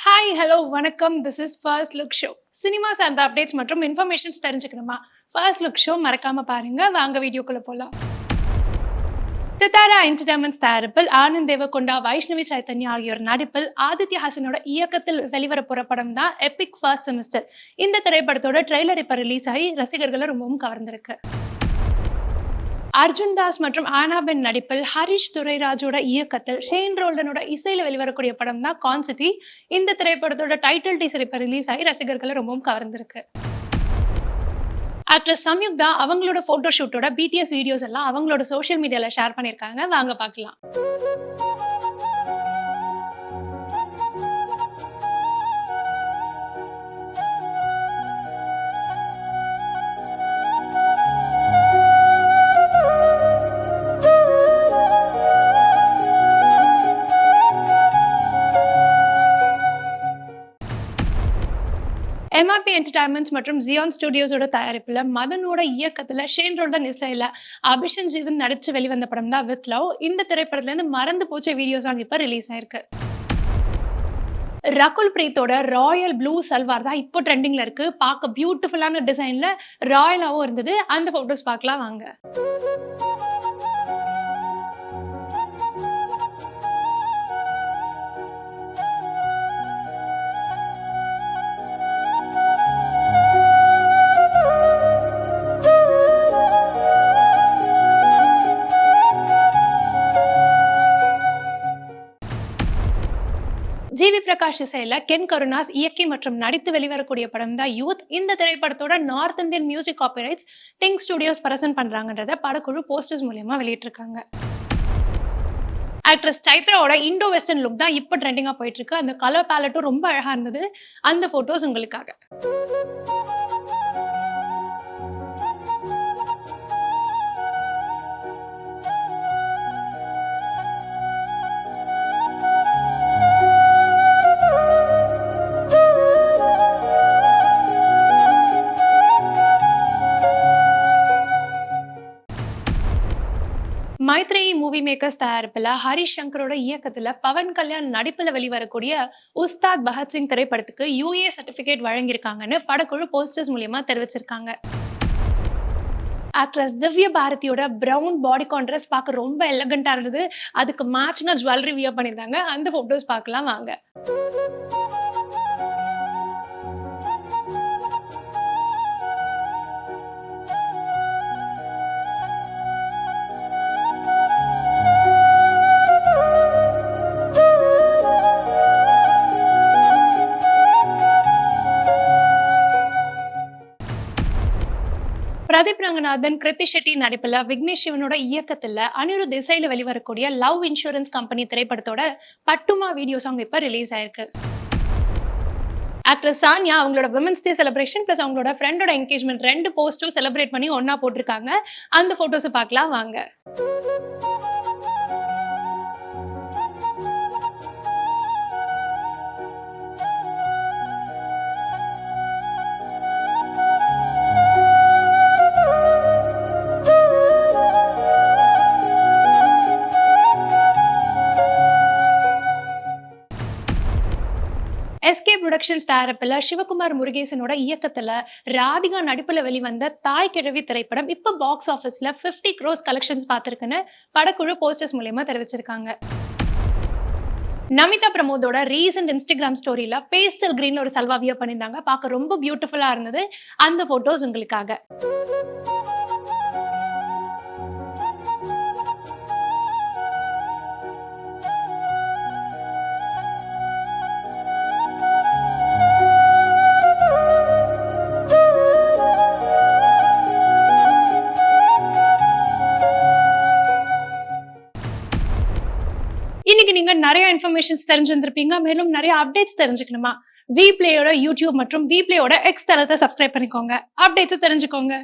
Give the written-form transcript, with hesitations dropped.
Hi, hello, வணக்கம். This is first look show. Cinema சார்ந்த updates மற்றும் இன்ஃபர்மேஷன்ஸ் தெரிஞ்சுக்கணுமா? ஃபர்ஸ்ட் லுக் ஷோ மறக்காம பாருங்க. வாங்க வீடியோக்குள்ள போலாம். சித்தாரா என்டர்டைன்மெண்ட்ஸ் தயாரிப்பில் ஆனந்த் தேவகொண்டா, வைஷ்ணவி சைத்தன்யா ஆகியோர் நடிப்பில் ஆதித்ய ஹாசனோட இயக்கத்தில் வெளிவர போற படம் தான் எபிக் ஃபர்ஸ்ட் செமஸ்டர். இந்த திரைப்படத்தோட ட்ரெய்லர் இப்ப ரிலீஸ் ஆகி ரசிகர்களை ரொம்பவும் கவர்ந்திருக்கு. அர்ஜுன் தாஸ் மற்றும் ஆனாபென் நடிப்பில் ஹரிஷ் துரைராஜோட இயக்கத்தில் ஷேன் ரோல்டனோட இசையில வெளிவரக்கூடிய படம் தான் கான்சிட்டி. இந்த திரைப்படத்தோட டைட்டில் டீசர் இப்ப ரிலீஸ் ஆகி ரசிகர்களை ரொம்பவும் கவர்ந்திருக்கு. ஆக்ட்ரஸ் சம்யுக்தா அவங்களோட போட்டோ ஷூட்டோட பிடிஎஸ் வீடியோஸ் எல்லாம் அவங்களோட சோஷியல் மீடியால ஷேர் பண்ணிருக்காங்க. வாங்க பார்க்கலாம். எம்ஆர்பி என்டர்டைன்மெண்ட்ஸ் மற்றும் ஜியான் ஸ்டுடியோஸோட தயாரிப்புல மதனோட இயக்கத்துல ஷேன் ரோல்டன் இசையில அபிஷன் ஜீவன் நடிச்சு வெளிவந்த படம் தான் வித் லவ். இந்த திரைப்படத்துல இருந்து மறந்து போச்ச வீடியோ சாங் இப்ப ரிலீஸ் ஆயிருக்கு. ரகுல் பிரீத்தோட ராயல் ப்ளூ சல்வார் தான் இப்போ ட்ரெண்டிங்ல இருக்கு. பார்க்க பியூட்டிஃபுல்லான டிசைன்ல ராயலாவும் இருந்தது. அந்த போட்டோஸ் பார்க்கலாம் வாங்க. ஜிவி பிரகாஷ் இசையில கென் கருணாஸ் இயக்கி மற்றும் நடித்து வெளிவரக்கூடிய படம் தான் யூத். இந்த திரைப்படத்தோட north Indian music copyrights Think Studios present பண்றாங்கன்றத படக்குழு போஸ்டர்ஸ் மூலமா வெளியிட்டிருக்காங்க. ஆக்ட்ரஸ் சைத்ராவோட இண்டோ வெஸ்டர்ன் லுக் தான் இப்ப ட்ரெண்டிங்கா போயிட்டு இருக்கு. அந்த கலர் பேலட்டும் ரொம்ப அழகா இருந்தது. அந்த போட்டோஸ் உங்களுக்காக. மைத்ரேயி மூவி மேக்கர்ஸ் தயாரிப்புல ஹரிஷ் சங்கரோட இயக்கத்துல பவன் கல்யாண் நடிப்புல வெளிவரக்கூடிய உஸ்தாத் பகத்சிங் திரைப்படத்துக்கு யூஏ சர்டிபிகேட் வழங்கியிருக்காங்கன்னு படக்குழு போஸ்டர்ஸ் மூலியமா தெரிவிச்சிருக்காங்க. ஆக்ட்ரஸ் திவ்ய பாரதியோட பிரவுன் பாடி கான்ட்ராஸ்ட் பார்க்க ரொம்ப எலகண்டா இருந்தது. அதுக்கு மேட்சிங்கா ஜுவல்லரி வியர் பண்ணியிருந்தாங்க. அந்த போட்டோஸ் பார்க்கலாம் வாங்க. பிரதீப் ரங்கநாதன், கிருத்தி ஷெட்டி நடிப்புல விக்னேஷ் சிவனோட இயக்கத்துல அனிருத் இசையில வெளிவரக்கூடிய லவ் இன்சூரன்ஸ் கம்பெனி திரைப்படத்தோட பட்டுமா வீடியோ சாங் இப்ப ரிலீஸ் ஆயிருக்கு. ஆக்ட்ரஸ் சானியா அவங்களோட விமன்ஸ் டே செலிப்ரேஷன் பிளஸ் அவங்களோட ஃப்ரெண்டோட என்கேஜ்மெண்ட் ரெண்டு போஸ்டும் செலிப்ரேட் பண்ணி ஒன்னா போட்டிருக்காங்க. அந்த போட்டோஸ் பார்க்கலாம் வாங்க. எஸ்கே புரொடக்ஷன்ஸ் தயாரிப்புல சிவகுமார் முருகேசனோட இயக்கத்துல ராதிகா நடிப்புல வெளிவந்த தாய் கிழவி திரைப்படம் இப்ப பாக்ஸ் ஆபீஸ்ல 50 crores கலெக்ஷன்ஸ் பார்த்திருக்குன்னு படக்குழு போஸ்டர்ஸ் மூலமா தெரிவிச்சிருக்காங்க. நமிதா பிரமோதோட ரீசன்ட் இன்ஸ்டாகிராம் ஸ்டோரியில பேஸ்டல் கிரீன்ல ஒரு சல்வா வியர் பண்ணியிருந்தாங்க. பார்க்க ரொம்ப பியூட்டிஃபுல்லா இருந்தது. அந்த போட்டோஸ் உங்களுக்காக. இன்னைக்கு நீங்க நிறைய இன்ஃபர்மேஷன்ஸ் தெரிஞ்சிருந்திருப்பீங்க. மேலும் நிறைய அப்டேட்ஸ் தெரிஞ்சுக்கணுமா? வி பிளேயோட யூடியூப் மற்றும் வி பிளேயோட எக்ஸ் தளத்தை சப்ஸ்கிரைப் பண்ணிக்கோங்க. அப்டேட்ஸ் தெரிஞ்சுக்கோங்க.